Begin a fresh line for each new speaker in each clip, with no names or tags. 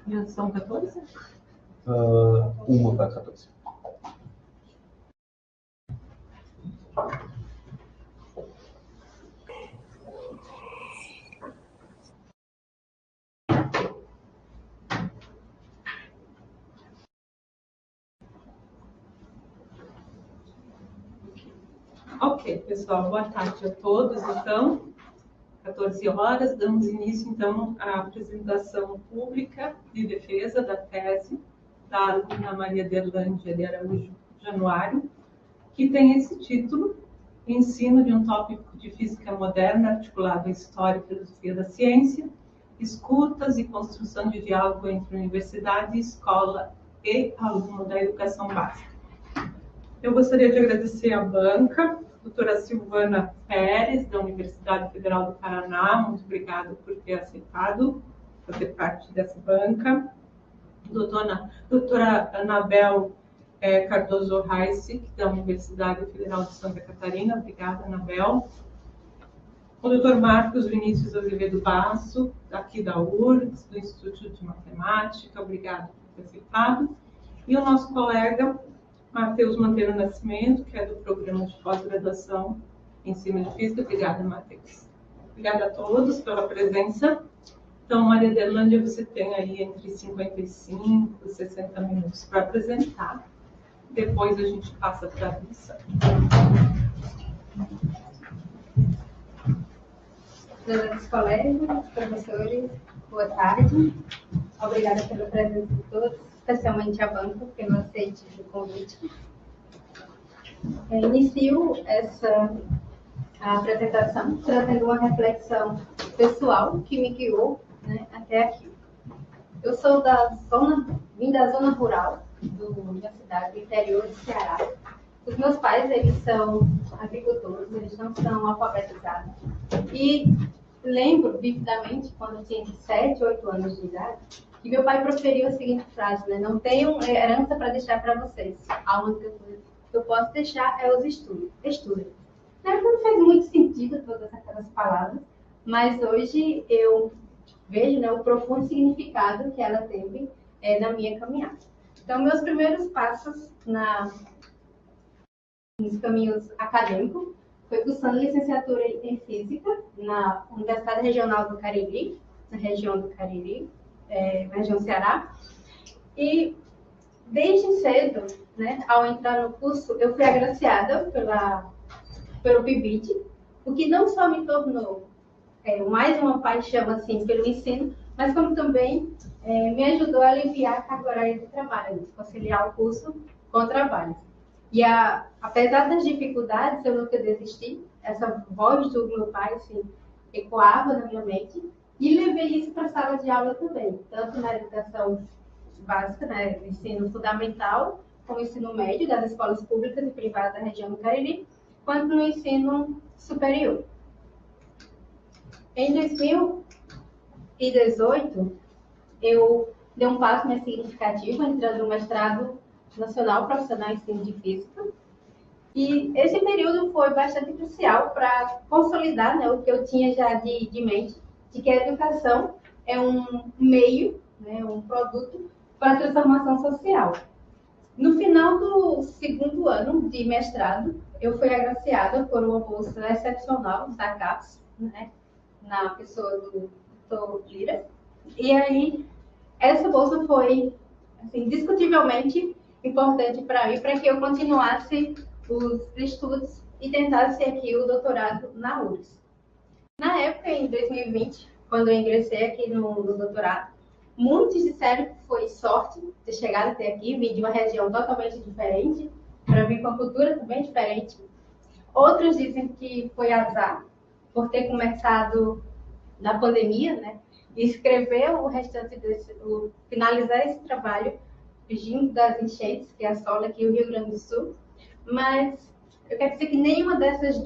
Já são 14?
Uma para 14.
Ok, pessoal, boa tarde a todos. Então, 14 horas, damos início, então, à apresentação pública de defesa da tese da aluna Maria Derlândia de Araújo Januário, que tem esse título, Ensino de um tópico de física moderna articulado à história e filosofia da ciência, escutas e construção de diálogo entre universidade, escola e aluno da educação básica. Eu gostaria de agradecer à banca, doutora Silvana Pérez, da Universidade Federal do Paraná, muito obrigada por ter aceitado fazer parte dessa banca. Doutora Anabel Cardoso Reissig, da Universidade Federal de Santa Catarina, obrigada, Anabel. O doutor Marcos Vinícius Azevedo Basso, aqui da URGS, do Instituto de Matemática, obrigado por ter aceitado. E o nosso colega Matheus Monteiro Nascimento, que é do Programa de Pós-Graduação em Ensino de Física. Obrigada, Matheus. Obrigada a todos pela presença. Então, Maria Derlândia, você tem aí entre 55 e 60 minutos para apresentar. Depois a gente passa para a tradução.
Meus colegas, professores, boa tarde. Obrigada pela presença de todos, especialmente a banca, pelo aceite do convite. Inicio essa apresentação trazendo uma reflexão pessoal que me guiou, né, até aqui. Eu sou vim da zona rural da cidade do interior do Ceará. Os meus pais, eles são agricultores, eles não são alfabetizados. E lembro vividamente, quando eu tinha 7, 8 anos de idade, que meu pai proferiu a seguinte frase, né? Não tenho herança para deixar para vocês. A única coisa que eu posso deixar é os estudos. Estudem. Na época não fez muito sentido todas aquelas palavras, mas hoje eu vejo, né, o profundo significado que ela teve na minha caminhada. Então, meus primeiros passos nos caminhos acadêmicos foi cursando licenciatura em Física na Universidade Regional do Cariri, na região do Cariri, na região do Ceará. E desde cedo, né, ao entrar no curso, eu fui agraciada pelo PIBID, o que não só me tornou mais uma paixão assim, pelo ensino, mas como também me ajudou a aliviar a carga horária de trabalho, conciliar o curso com o trabalho. E apesar das dificuldades, eu nunca desisti. Essa voz do meu pai assim, ecoava na minha mente e levei isso para a sala de aula também, tanto na educação básica, né, ensino fundamental, como ensino médio das escolas públicas e privadas da região do Cariri, quanto no ensino superior. Em 2018, eu dei um passo mais significativo entrando no mestrado nacional profissional em ensino de física. E esse período foi bastante crucial para consolidar, né, o que eu tinha já de mente, de que a educação é um meio, né, um produto para a transformação social. No final do segundo ano de mestrado, eu fui agraciada por uma bolsa excepcional da CAPES, né, na pessoa do Dr. Lira. E aí, essa bolsa foi, assim, indiscutivelmente importante para mim, para que eu continuasse os estudos e tentasse aqui o doutorado na URGS. Na época, em 2020, quando eu ingressei aqui no doutorado, muitos disseram que foi sorte ter chegado até aqui, vim de uma região totalmente diferente, para vir com uma cultura também diferente. Outros dizem que foi azar, por ter começado na pandemia, né? E escrever o restante finalizar esse trabalho fugindo das enchentes que assola aqui o Rio Grande do Sul. Mas eu quero dizer que nenhuma desses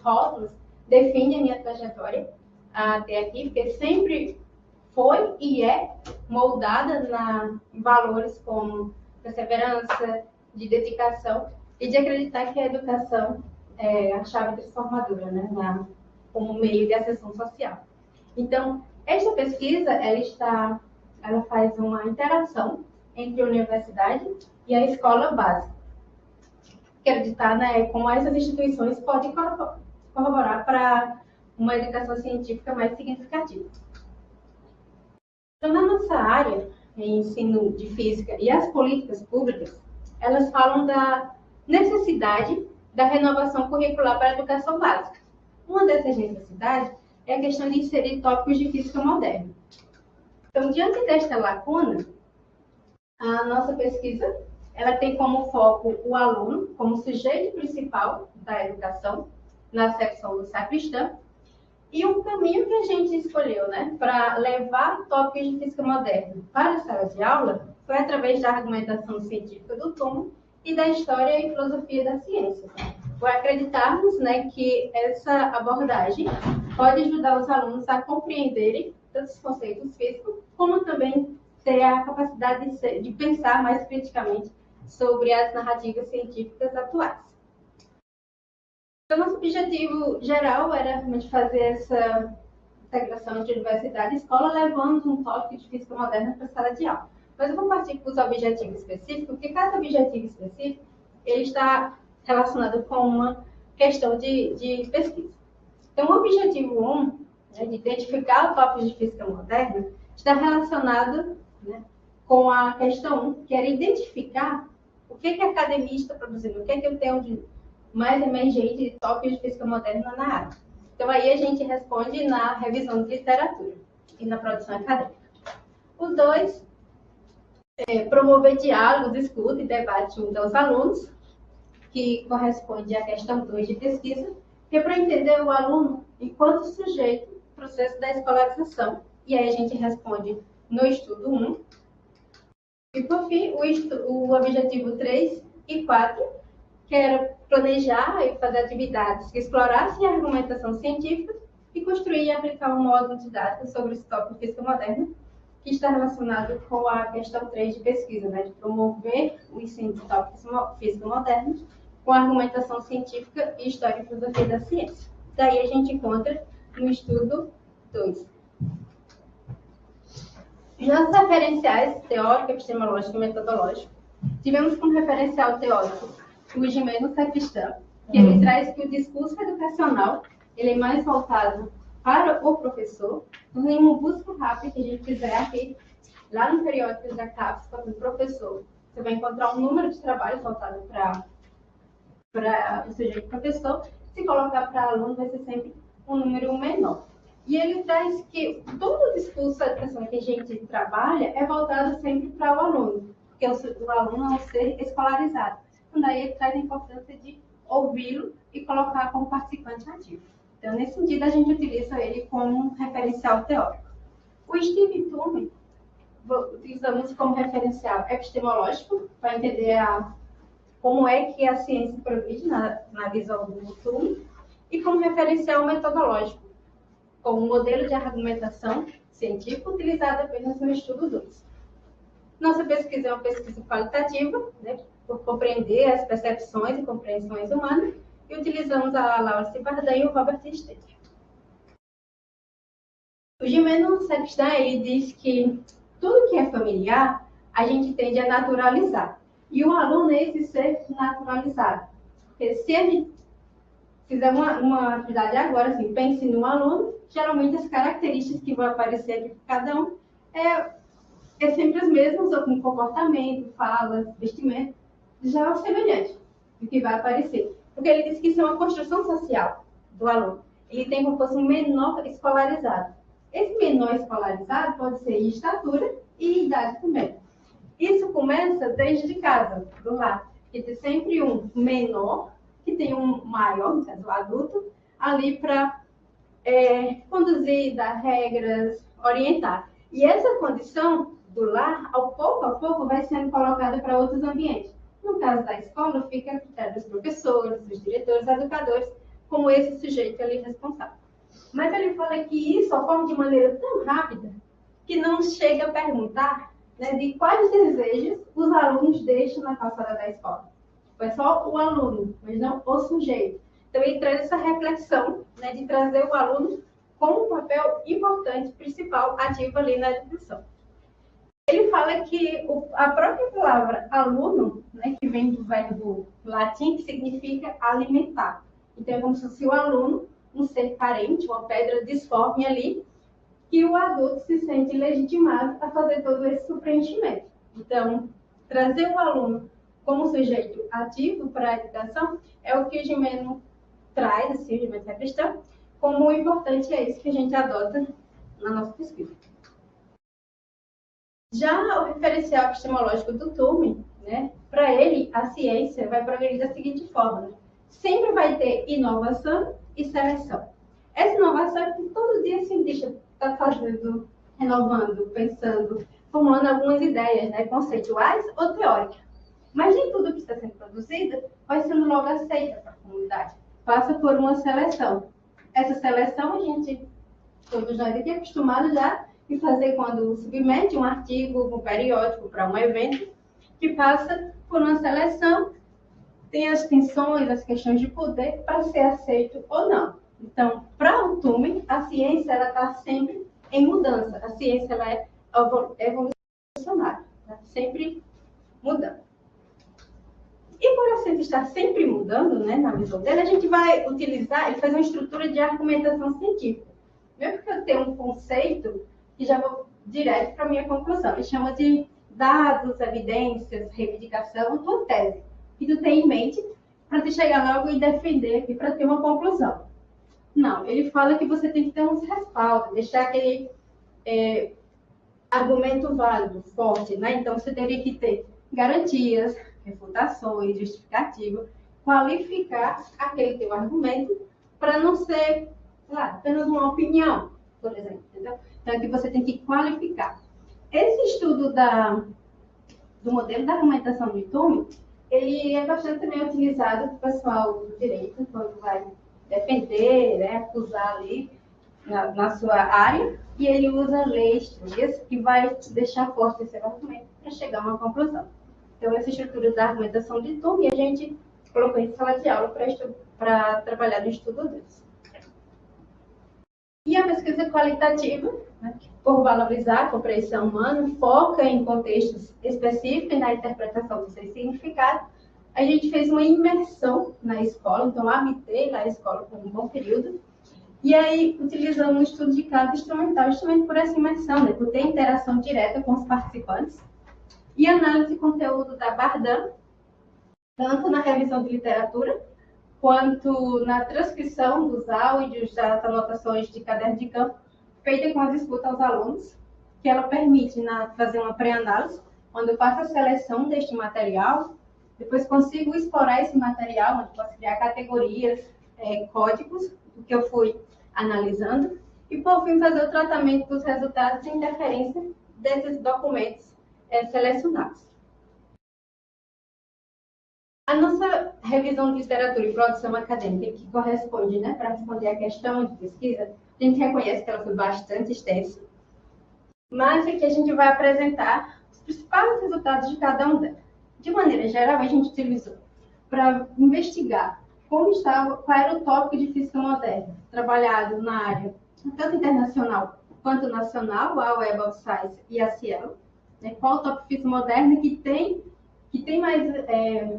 rótulos define a minha trajetória até aqui, porque sempre foi e é moldada em valores como perseverança, de dedicação e de acreditar que a educação é a chave transformadora, né, como meio de ascensão social. Então, esta pesquisa ela está ela faz uma interação entre a universidade e a escola básica. Quero ditar, né, como essas instituições podem corroborar para uma educação científica mais significativa. Então, na nossa área, em ensino de física e as políticas públicas, elas falam da necessidade da renovação curricular para a educação básica. Uma dessas necessidades é a questão de inserir tópicos de física moderna. Então, diante desta lacuna, a nossa pesquisa ela tem como foco o aluno como sujeito principal da educação, na acepção do sacristã, e o caminho que a gente escolheu, né, para levar tópicos de física moderna para a sala de aula foi através da argumentação científica do Túmulo e da história e filosofia da ciência. Por acreditarmos, né, que essa abordagem pode ajudar os alunos a compreenderem tanto os conceitos físicos, como também ter a capacidade de pensar mais criticamente sobre as narrativas científicas atuais. Então, nosso objetivo geral era realmente fazer essa integração entre universidade e escola, levando um tópico de física moderna para a sala de aula. Mas eu vou partir para os objetivos específicos, porque cada objetivo específico ele está relacionado com uma questão de pesquisa. Então, o objetivo 1, né, de identificar tópicos de física moderna, está relacionado, né, com a questão 1, que era identificar o que a academia está produzindo, o que eu tenho de mais emergente de tópicos de física moderna na área. Então, aí a gente responde na revisão de literatura e na produção acadêmica. O 2 é promover diálogos, escuta e debate junto aos alunos, que corresponde à questão 2 de pesquisa, que é para entender o aluno enquanto sujeito do processo da escolarização. E aí a gente responde no estudo 1. E, por fim, o objetivo 3 e 4, que era planejar e fazer atividades que explorassem a argumentação científica e construir e aplicar um módulo didático sobre esse tópico de física moderna, que está relacionado com a questão 3 de pesquisa, né, de promover o ensino de tópicos de física moderna com a argumentação científica e história e filosofia da ciência. Daí a gente encontra no estudo 2. Nossos referenciais teórico, epistemológico e metodológico, tivemos como referencial teórico o Gimeno Sacristã, que ele traz que o discurso educacional ele é mais voltado para o professor, em uma busca rápida que a gente fizer aqui, lá no periódico da CAPES, para o professor. Você vai encontrar um número de trabalhos voltado para o sujeito professor. Se colocar para aluno, vai ser sempre um número menor. E ele traz que todo o discurso da educação que a gente trabalha é voltado sempre para o aluno, porque o aluno é um ser escolarizado. Então, daí ele traz a importância de ouvi-lo e colocar como participante ativo. Então, nesse sentido, a gente utiliza ele como um referencial teórico. O Steve Tume utilizamos como referencial epistemológico, para entender como é que a ciência progride na visão do Tume, e como referencial metodológico, como um modelo de argumentação científica utilizado apenas no estudo 2. Nossa pesquisa é uma pesquisa qualitativa, né, por compreender as percepções e compreensões humanas, e utilizamos a Laura Cibardan e o Robert Stetter. O Gimeno Sacristã ele diz que tudo que é familiar, a gente tende a naturalizar. E o aluno é esse ser naturalizado. Porque se a gente fizer uma atividade agora, assim, pense no aluno, geralmente as características que vão aparecer aqui para cada um é sempre as mesmas, ou com comportamento, falas, vestimento, já é o semelhante do que vai aparecer. Porque ele diz que isso é uma construção social do aluno. Ele tem como se fosse um menor escolarizado. Esse menor escolarizado pode ser em estatura e idade também. Isso começa desde casa, do lar. Que tem sempre um menor, que tem um maior, no caso, o adulto, ali para conduzir, dar regras, orientar. E essa condição do lar, ao pouco a pouco, vai sendo colocada para outros ambientes. No caso da escola, fica a critério dos professores, dos diretores, educadores, como esse sujeito ali responsável. Mas ele fala que isso ocorre de maneira tão rápida que não chega a perguntar, né, de quais desejos os alunos deixam na calçada da escola. É só o aluno, mas não o sujeito. Então, ele traz essa reflexão, né, de trazer o aluno como um papel importante, principal, ativo ali na educação. ele fala que a própria palavra aluno, né, que vem do verbo latim, que significa alimentar. Então, é como se fosse o aluno, um ser carente, uma pedra disforme ali, que o adulto se sente legitimado a fazer todo esse preenchimento. Então, trazer o aluno como sujeito ativo para a educação é o que o Gimeno traz, assim, o Gimeno Sacristão, como importante é isso que a gente adota na nossa pesquisa. Já o referencial epistemológico do Tume, né, para ele, a ciência vai progredir da seguinte forma: né? Sempre vai ter inovação e seleção. Essa inovação é que todo dia o cientista está fazendo, renovando, pensando, formulando algumas ideias, né, conceituais ou teóricas. Mas nem tudo que está sendo produzido vai sendo logo aceita para a comunidade. Passa por uma seleção. Essa seleção a gente, todos nós aqui, acostumados já em fazer quando submete um artigo, um periódico para um evento, que passa por uma seleção, tem as tensões, as questões de poder para ser aceito ou não. Então, para o Tume, a ciência está sempre em mudança. A ciência ela é evolucionária, tá? Sempre mudando. E por a ciência estar sempre mudando, né, na visão dele, a gente vai utilizar, ele faz uma estrutura de argumentação científica. Mesmo que eu tenha um conceito, que já vou direto para a minha conclusão. Ele chama de dados, evidências, reivindicação, a tua tese. Que tu tem em mente para te chegar logo e defender aqui para ter uma conclusão. Não, ele fala que você tem que ter uns respaldos, deixar aquele argumento válido, forte, né? Então você teria que ter garantias, refutações, justificativa, qualificar aquele teu argumento para não ser, apenas uma opinião, por exemplo, entendeu? Então aqui você tem que qualificar. Esse estudo do modelo da argumentação de Tume, ele é bastante também utilizado pelo pessoal do direito, quando vai defender, né, acusar ali na sua área, e ele usa leis que vai deixar forte esse argumento para chegar a uma conclusão. Então, essa estrutura da argumentação de Tume, a gente colocou em sala de aula para trabalhar no estudo deles. E a pesquisa qualitativa, né, por valorizar a compreensão humana, foca em contextos específicos e na interpretação dos seus significados. A gente fez uma imersão na escola, então habitei na escola por um bom período. E aí utilizamos um estudo de caso instrumental, justamente por essa imersão, né, por ter interação direta com os participantes. E análise de conteúdo da Bardan, tanto na revisão de literatura, quanto na transcrição dos áudios, das anotações de caderno de campo, feita com a disputa aos alunos, que ela permite fazer uma pré-análise, onde eu faço a seleção deste material, depois consigo explorar esse material, onde posso criar categorias, códigos, do que eu fui analisando, e por fim fazer o tratamento dos resultados de interferência desses documentos selecionados. A nossa revisão de literatura e produção acadêmica, que corresponde, né, para responder à questão de pesquisa, a gente reconhece que ela foi bastante extensa, mas aqui a gente vai apresentar os principais resultados de cada um delas. De maneira geral, a gente utilizou para investigar qual era o tópico de física moderna, trabalhado na área tanto internacional quanto nacional, a Web of Science e a Cielo, né, qual o tópico de física moderna que tem mais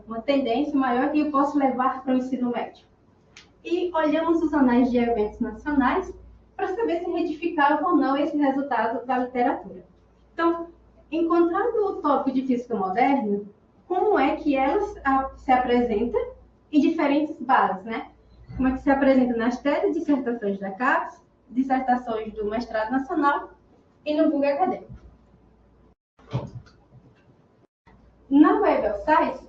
uma tendência maior que eu posso levar para o ensino médio. E olhamos os anais de eventos nacionais para saber se retificava ou não esse resultado da literatura. Então, encontrando o tópico de física moderna, como é que ela se apresenta em diferentes bases, né? Como é que se apresenta nas teses e dissertações da CAPES, dissertações do mestrado nacional e no Google Acadêmico. Na Web of Science,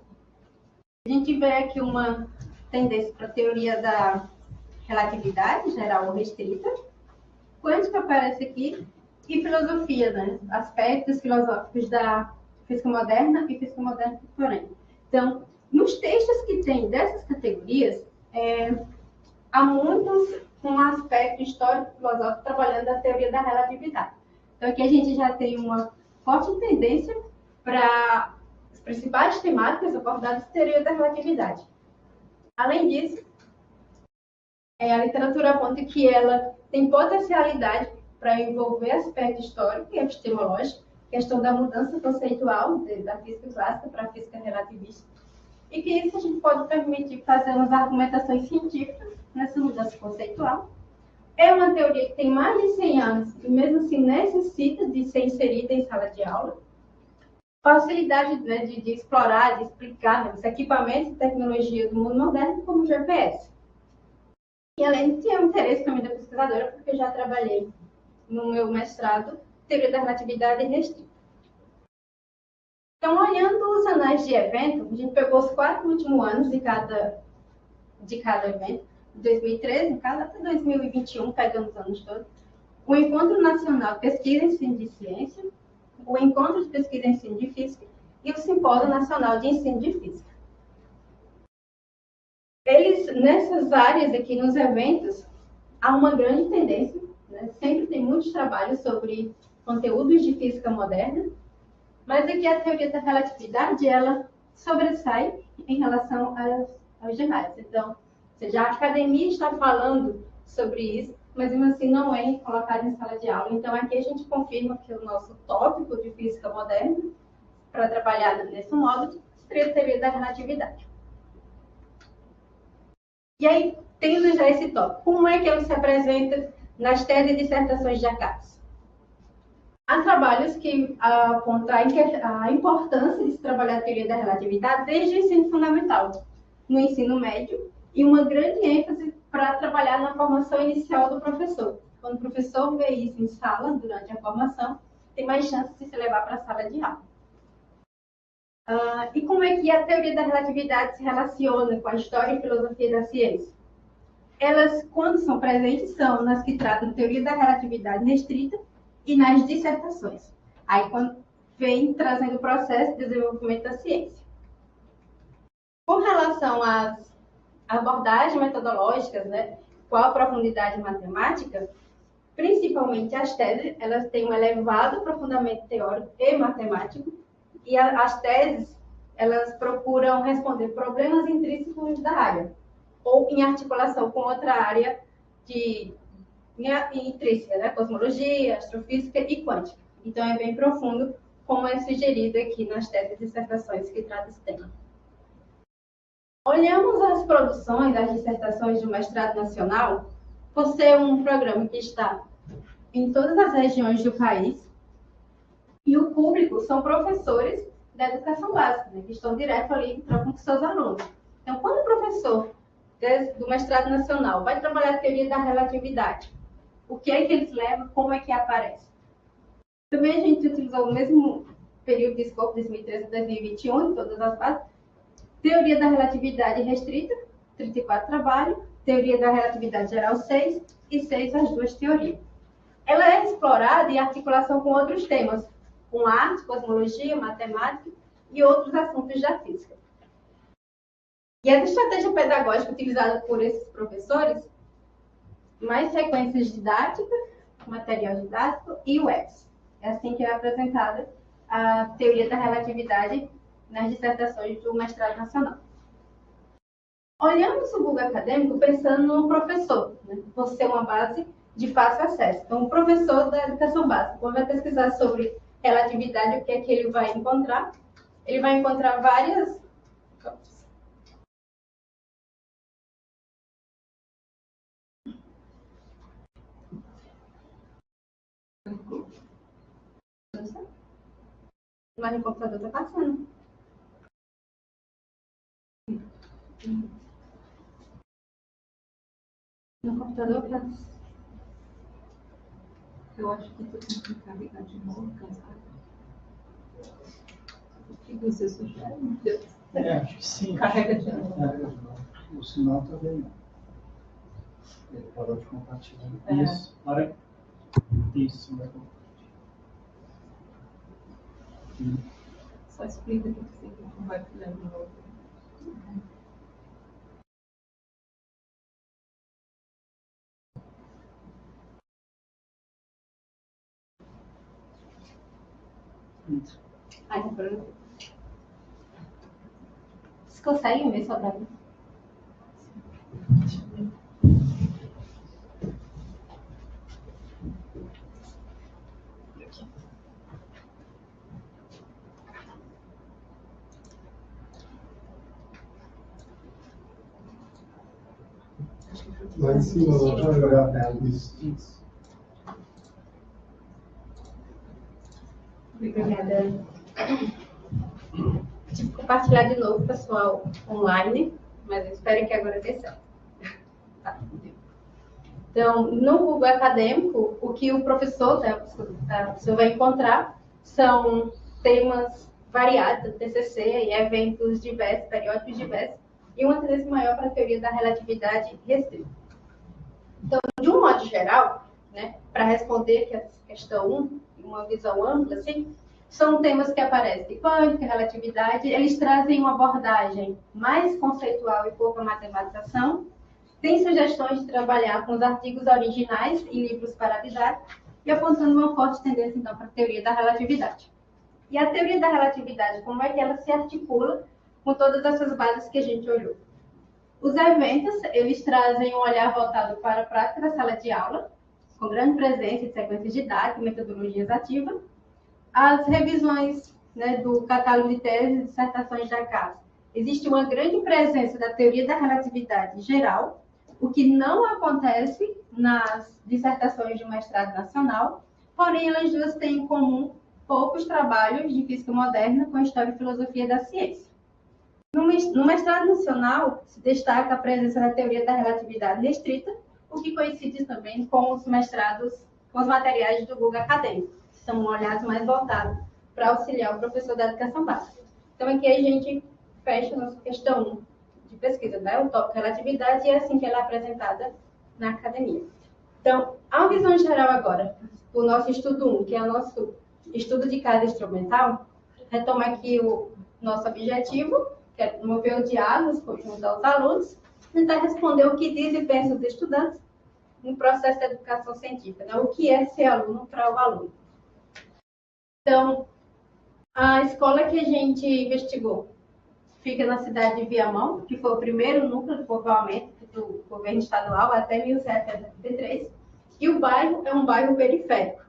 a gente vê aqui uma tendência para a teoria da relatividade geral ou restrita, quântica aparece aqui, e filosofia, né? Aspectos filosóficos da física moderna e física moderna contemporânea. Então, nos textos que tem dessas categorias, há muitos com um aspecto histórico-filosófico trabalhando a teoria da relatividade. Então, aqui a gente já tem uma forte tendência para as principais temáticas abordadas na teoria da relatividade. Além disso, a literatura aponta que ela tem potencialidade para envolver aspecto histórico e epistemológico, questão da mudança conceitual da física clássica para a física relativista, e que isso a gente pode permitir fazer umas argumentações científicas nessa mudança conceitual. É uma teoria que tem mais de 100 anos e mesmo assim necessita de ser inserida em sala de aula. Facilidade, né, de explorar, de explicar, né, os equipamentos e tecnologias do mundo moderno, como o GPS. E além de ter um interesse também da pesquisadora, porque eu já trabalhei no meu mestrado, teoria da relatividade restrita. Então, olhando os anais de evento, a gente pegou os 4 últimos anos de cada evento, de 2013, no caso, até 2021, pegando os anos todos, o Encontro Nacional de Pesquisa em Ensino de Ciência, o Encontro de Pesquisa em Ensino de Física e o Simpósio Nacional de Ensino de Física. Nessas áreas aqui, nos eventos, há uma grande tendência, né? Sempre tem muitos trabalhos sobre conteúdos de física moderna, mas aqui a teoria da relatividade, ela sobressai em relação aos demais. Então, ou seja, a academia está falando sobre isso, mas mesmo assim não é colocado em sala de aula. Então, aqui a gente confirma que o nosso tópico de física moderna, para trabalhar nesse módulo, seria a teoria da relatividade. E aí, tendo já esse tópico, como é que ele se apresenta nas teses e dissertações de Jacques? Há trabalhos que apontam a importância de se trabalhar a teoria da relatividade desde o ensino fundamental, no ensino médio, e uma grande ênfase para trabalhar na formação inicial do professor. Quando o professor vê isso em sala, durante a formação, tem mais chance de se levar para a sala de aula. E como é que a teoria da relatividade se relaciona com a história e filosofia da ciência? Elas, quando são presentes, são nas que tratam teoria da relatividade restrita e nas dissertações. Aí, quando vem trazendo o processo de desenvolvimento da ciência. Com relação às abordagens metodológicas, né, qual a profundidade matemática, principalmente as teses, elas têm um elevado aprofundamento teórico e matemático, e as teses, elas procuram responder problemas intrínsecos da área, ou em articulação com outra área intrínseca, né? Cosmologia, astrofísica e quântica. Então, é bem profundo, como é sugerido aqui nas teses e dissertações que tratam esse tema. Olhamos as produções, as dissertações do mestrado nacional, por ser um programa que está em todas as regiões do país, e o público são professores da educação básica, né, que estão direto ali em troca com seus alunos. Então, quando o professor do mestrado nacional vai trabalhar a teoria da relatividade, o que é que eles levam, como é que aparece? Também a gente utilizou o mesmo período de escopo, 2013 a 2021, em todas as fases. Teoria da relatividade restrita, 34 trabalhos. Teoria da relatividade geral, 6. E 6 as duas teorias. Ela é explorada em articulação com outros temas, com arte, cosmologia, matemática e outros assuntos da física. E essa estratégia pedagógica utilizada por esses professores, mais sequências didáticas, material didático e webs. É assim que é apresentada a teoria da relatividade nas dissertações do mestrado nacional. Olhamos o Google acadêmico pensando no professor, né, por ser uma base de fácil acesso. Então, o professor da educação básica, quando vai pesquisar sobre relatividade, o que é que ele vai encontrar? Ele vai encontrar várias... Mas o computador está passando. No computador,
eu acho que tu tem que carregar de novo, cansado. O que você sugere?
Acho que sim.
Carrega de novo.
O sinal está bem. Ele parou de compartilhar. Isso. Olha. Isso, vai compartilhar.
Só explica que você vai criar de novo.
Ai, vocês conseguem ver só daí?
Lá em cima, deixa eu jogar a tela. Isso.
Obrigada. Tive que compartilhar de novo, pessoal, online, mas eu espero que agora dê certo. Tá. Então, no Google Acadêmico, o que o professor, a pessoa vai encontrar são temas variados, TCC e eventos diversos, periódicos diversos, e um interesse maior para a teoria da relatividade restrita. Então, de um modo geral, né, para responder que essa questão 1, uma visão ampla, assim, são temas que aparecem quântica, relatividade, eles trazem uma abordagem mais conceitual e pouca matematização. Tem sugestões de trabalhar com os artigos originais e livros para didática e apontando uma forte tendência, então, para a teoria da relatividade. E a teoria da relatividade, como é que ela se articula com todas essas bases que a gente olhou? Os eventos, eles trazem um olhar voltado para a prática da sala de aula, com grande presença de sequências didáticas e metodologias ativas. As revisões, né, do catálogo de teses e dissertações da casa. Existe uma grande presença da teoria da relatividade geral, o que não acontece nas dissertações de mestrado nacional, porém elas duas têm em comum poucos trabalhos de física moderna com história e filosofia da ciência. No mestrado nacional, se destaca a presença da teoria da relatividade restrita, o que coincide também com os mestrados, com os materiais do Google Acadêmico, que são olhados mais voltados para auxiliar o professor da educação básica. Então, aqui a gente fecha a nossa questão de pesquisa, né? O tópico relatividade, e é assim que ela é apresentada na academia. Então, a visão geral agora, o nosso estudo 1, que é o nosso estudo de caso instrumental, retoma aqui o nosso objetivo, que é promover o diálogo junto aos alunos, tentar responder o que dizem e pensam os estudantes no processo de educação científica, né? O que é ser aluno para o aluno. Então, a escola que a gente investigou fica na cidade de Viamão, que foi o primeiro núcleo de povoamento do governo estadual até 1773, e o bairro é um bairro periférico.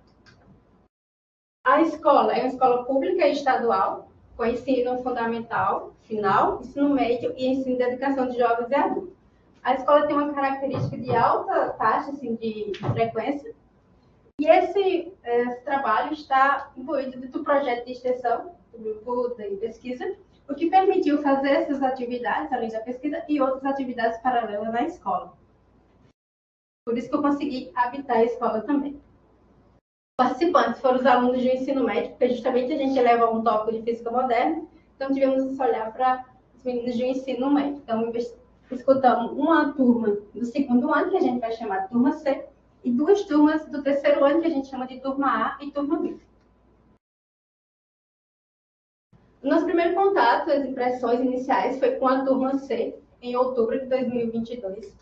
A escola é uma escola pública e estadual, com ensino fundamental, final, ensino médio e ensino de educação de jovens e adultos. A escola tem uma característica de alta taxa assim, de frequência, e esse trabalho está imbuído do projeto de extensão, do grupo de pesquisa, o que permitiu fazer essas atividades, além da pesquisa, e outras atividades paralelas na escola. Por isso que eu consegui habitar a escola também. Participantes foram os alunos do ensino médio, porque justamente a gente leva um tópico de física moderna, então tivemos que olhar para os meninos do ensino médio. Então, escutamos uma turma do segundo ano, que a gente vai chamar de turma C, e duas turmas do terceiro ano, que a gente chama de turma A e turma B. O nosso primeiro contato, as impressões iniciais, foi com a turma C, em outubro de 2022.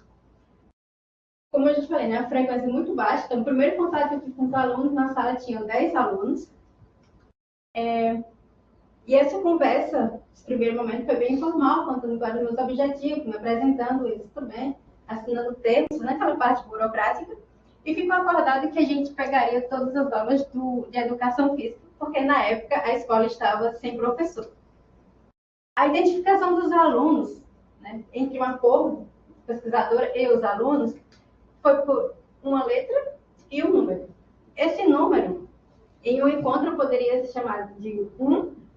Como a gente falou, né, a frequência é muito baixa, então o primeiro contato aqui com os alunos, na sala tinham 10 alunos. E essa conversa, esse primeiro momento, foi bem informal, contando quais os meus objetivos, me apresentando eles também, assinando termos, naquela parte burocrática, e ficou acordado que a gente pegaria todas as aulas de educação física, porque na época a escola estava sem professor. A identificação dos alunos, né, entre um acordo, pesquisadora e os alunos, foi por uma letra e um número. Esse número, em um encontro, poderia ser chamado de 1,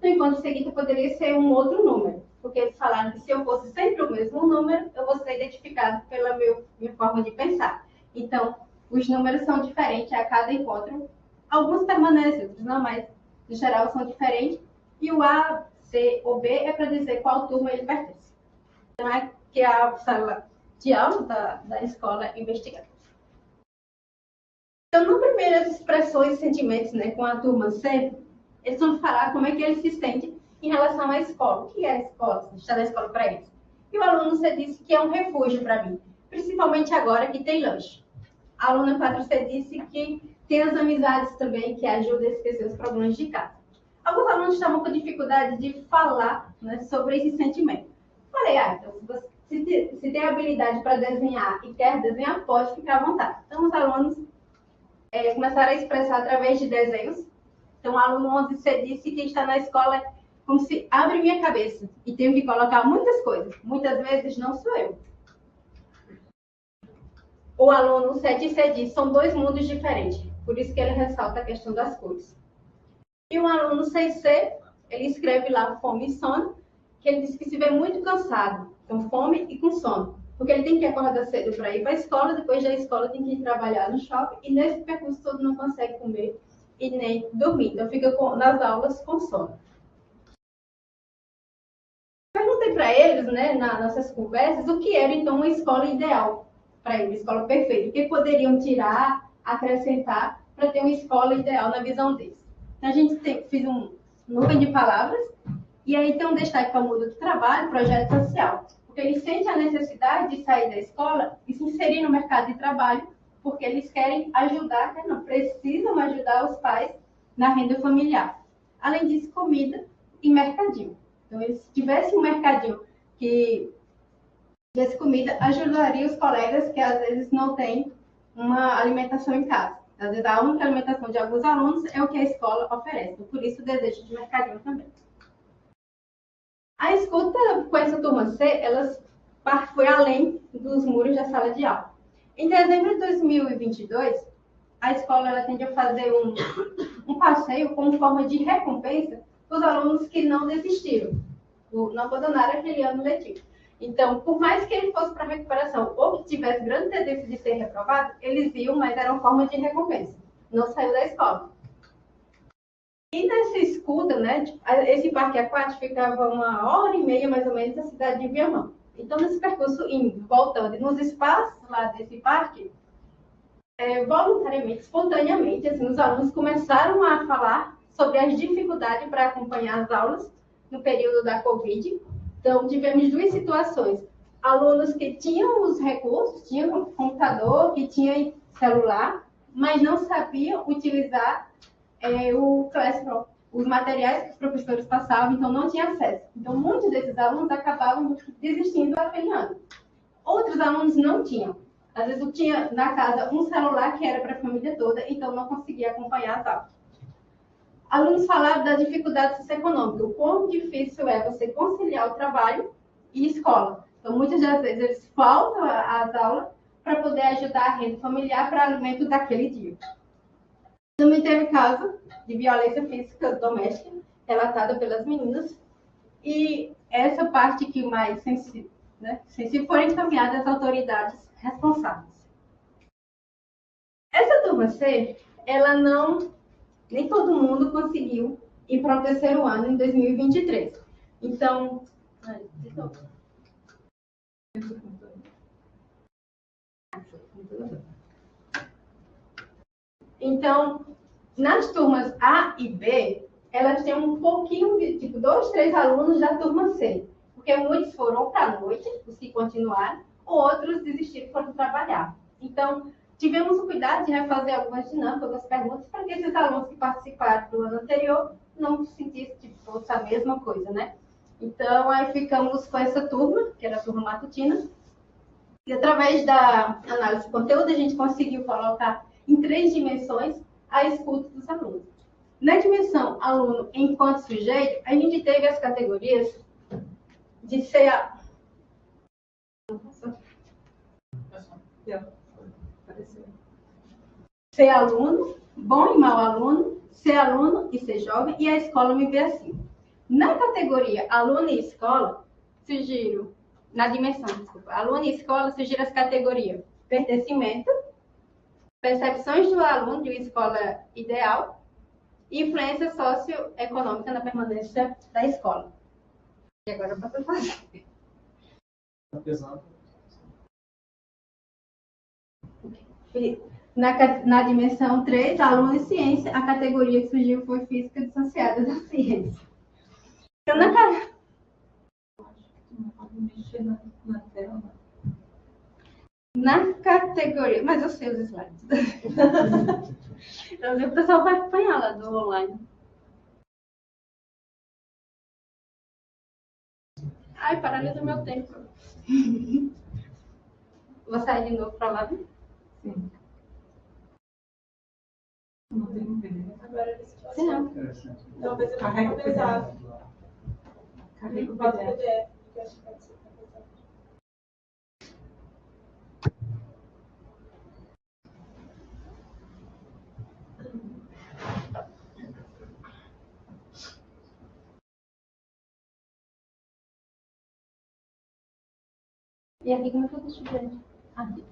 no encontro seguinte poderia ser um outro número, porque eles falaram que se eu fosse sempre o mesmo número, eu vou ser identificado pela minha forma de pensar. Então, os números são diferentes a cada encontro. Alguns permanecem, outros não, mas, no geral, são diferentes. E o A, C ou B é para dizer qual turma ele pertence. Então, é que a sala de aula da escola investigada. Então, no primeiras expressões e sentimentos, né, com a turma C, eles vão falar como é que eles se sentem em relação à escola. O que é a escola? Está na escola para eles. E o aluno C disse que é um refúgio para mim, principalmente agora que tem lanche. A aluna 4C disse que tem as amizades também que ajudam a esquecer os problemas de casa. Alguns alunos estavam com dificuldade de falar, né, sobre esse sentimento. Falei, então, se tem habilidade para desenhar e quer desenhar, pode ficar à vontade. Então, os alunos começaram a expressar através de desenhos. Então, o aluno 11C disse que está na escola como se abre minha cabeça e tenho que colocar muitas coisas. Muitas vezes não sou eu. o aluno 7C diz, são dois mundos diferentes. Por isso que ele ressalta a questão das cores. E o aluno 6C, ele escreve lá fome e sono, que ele diz que se vê muito cansado, com fome e com sono. Porque ele tem que acordar cedo para ir para a escola, depois da escola tem que ir trabalhar no shopping, e nesse percurso todo não consegue comer e nem dormir. Então fica nas aulas com sono. Perguntei para eles, né, nas nossas conversas, o que era então uma escola ideal para eles, uma escola perfeita. O que poderiam tirar, acrescentar para ter uma escola ideal na visão deles. Então a gente fez um nuvem de palavras, e aí tem um destaque para o mundo do trabalho, projeto social. Porque eles sentem a necessidade de sair da escola e se inserir no mercado de trabalho, porque eles querem ajudar, não, precisam ajudar os pais na renda familiar. Além disso, comida e mercadinho. Então, se tivesse um mercadinho que tivesse comida, ajudaria os colegas que às vezes não têm uma alimentação em casa. Às vezes, a única alimentação de alguns alunos é o que a escola oferece. Então, por isso, o desejo de mercadinho também. A escuta com essa turma C, ela foi além dos muros da sala de aula. Em dezembro de 2022, a escola ela tende a fazer um passeio como forma de recompensa para os alunos que não desistiram, não abandonaram aquele ano letivo. Então, por mais que ele fosse para recuperação ou que tivesse grande tendência de ser reprovado, eles iam, mas era uma forma de recompensa. Não saiu da escola. E nessa escuta, né, esse parque aquático ficava 1h30 mais ou menos da cidade de Viamão. Então, nesse percurso, indo, voltando, nos espaços lá desse parque, voluntariamente, espontaneamente, assim, os alunos começaram a falar sobre as dificuldades para acompanhar as aulas no período da Covid. Então, tivemos duas situações. Alunos que tinham os recursos, tinham computador, que tinham celular, mas não sabiam utilizar o Classroom, os materiais que os professores passavam, então não tinha acesso. Então, muitos desses alunos acabavam desistindo daquele ano. Outros alunos não tinham. Às vezes, eu tinha na casa um celular que era para a família toda, então não conseguia acompanhar as aulas. Alunos falaram da dificuldade socioeconômica, o quão difícil é você conciliar o trabalho e escola. Então, muitas das vezes, eles faltam às aulas para poder ajudar a renda familiar para alimento daquele dia. Também teve caso de violência física doméstica relatada pelas meninas, e essa parte que mais sensível, né, se forem encaminhadas às autoridades responsáveis. Essa turma C, ela nem todo mundo conseguiu ir para o terceiro ano em 2023. Então, nas turmas A e B, elas têm um pouquinho de, tipo, 2, 3 alunos da turma C. Porque muitos foram para a noite, os que continuaram, outros desistiram e foram trabalhar. Então, tivemos o cuidado de refazer algumas dinâmicas, algumas perguntas, para que esses alunos que participaram do ano anterior não sentissem que fosse a mesma coisa, né? Então, aí ficamos com essa turma, que era a turma matutina, e através da análise de conteúdo, a gente conseguiu colocar em 3 dimensões a escuta dos alunos. Na dimensão aluno enquanto sujeito, a gente teve as categorias de ser aluno, bom e mau aluno, ser aluno e ser jovem, e a escola me vê assim. Na categoria aluno e escola, sugiro, na dimensão, desculpa, aluno e escola, sugiro as categorias pertencimento, percepções do aluno de uma escola ideal e influência socioeconômica na permanência da escola. E agora eu passo a fazer.
Pesado.
Na dimensão 3, aluno e ciência, a categoria que surgiu foi física dissociada da ciência. Então,
na tela.
Na categoria... Mas eu sei os slides. Então, o pessoal vai acompanhar lá do online. Ai, paralisa meu tempo. Vou sair de novo para lá.
Sim. Não tem vídeo.
Agora eles
Sim, não.
talvez eu
Carrega
não
o
pesado.
Carrega o
Bota o
PDF.
PDF, que eu acho que pode ser pesado.
E aqui como é que eu tô estudando? Aqui.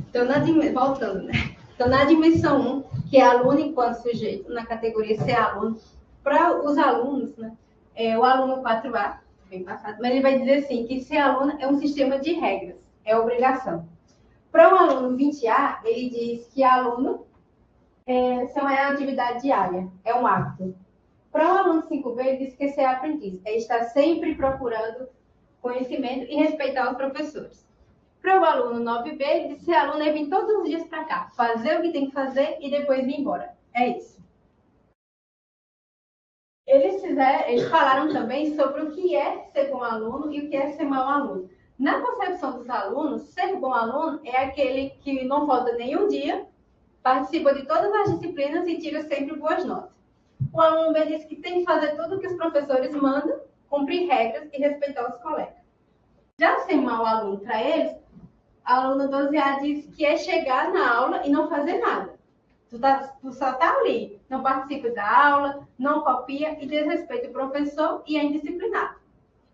Então, voltando, né? Então, na dimensão 1, que é aluno enquanto sujeito, na categoria ser aluno, para os alunos, né? O aluno 4A, bem passado, mas ele vai dizer assim, que ser aluno é um sistema de regras, é obrigação. Para um aluno 20A, ele diz que aluno é uma atividade diária, é um hábito. Para um aluno 5B, ele diz que ser aprendiz, é estar sempre procurando conhecimento e respeitar os professores. Para o aluno 9B, ele diz que ser aluno é vir todos os dias para cá, fazer o que tem que fazer e depois vir embora. É isso. Eles falaram também sobre o que é ser bom aluno e o que é ser mau aluno. Na concepção dos alunos, ser bom aluno é aquele que não falta nenhum dia, participa de todas as disciplinas e tira sempre boas notas. O aluno B diz que tem que fazer tudo o que os professores mandam, cumprir regras e respeitar os colegas. Já ser mau aluno para eles, a aluna 12A diz que é chegar na aula e não fazer nada. Tu só está ali, não participa da aula, não copia e desrespeita o professor e é indisciplinado.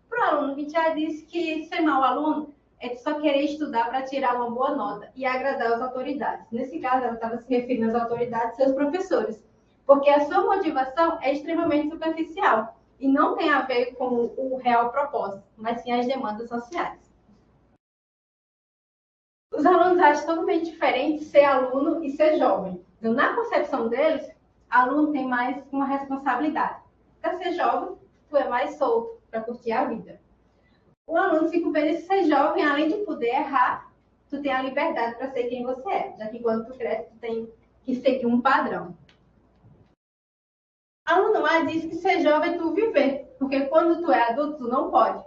Para o aluno 20A diz que ser mau aluno é só querer estudar para tirar uma boa nota e agradar as autoridades. Nesse caso, ela estava se referindo às autoridades, seus professores, porque a sua motivação é extremamente superficial e não tem a ver com o real propósito, mas sim as demandas sociais. Os alunos acham totalmente diferente ser aluno e ser jovem. Então, na concepção deles, aluno tem mais uma responsabilidade. Para ser jovem, tu é mais solto para curtir a vida. O aluno 5B diz que ser jovem, além de poder errar, tu tem a liberdade para ser quem você é, já que quando tu cresce, tu tem que seguir um padrão. Aluno A diz que ser jovem é tu viver, porque quando tu é adulto, tu não pode,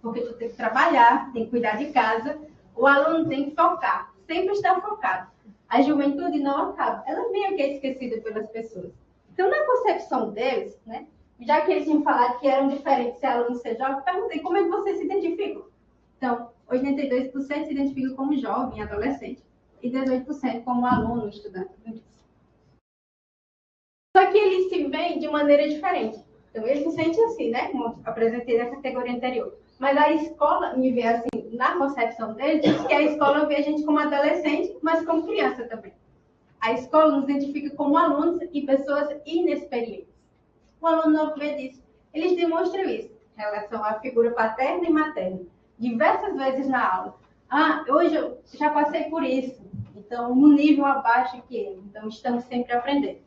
porque tu tem que trabalhar, tem que cuidar de casa. O aluno tem que focar, sempre estar focado. A juventude não acaba, ela meio que é esquecida pelas pessoas. Então, na concepção deles, né, já que eles tinham falado que eram diferentes ser aluno e ser jovem, perguntei como é que vocês se identificam. Então, 82% se identificam como jovem, adolescente, e 18% como aluno, estudante. Só que eles se veem de maneira diferente. Então, eles se sentem assim, né, como apresentei na categoria anterior. Mas a escola me vê assim, na concepção deles, diz que a escola vê a gente como adolescente, mas como criança também. A escola nos identifica como alunos e pessoas inexperientes. O aluno 9B diz, eles demonstram isso, em relação à figura paterna e materna, diversas vezes na aula. Hoje eu já passei por isso, então, no nível abaixo que ele, então estamos sempre aprendendo.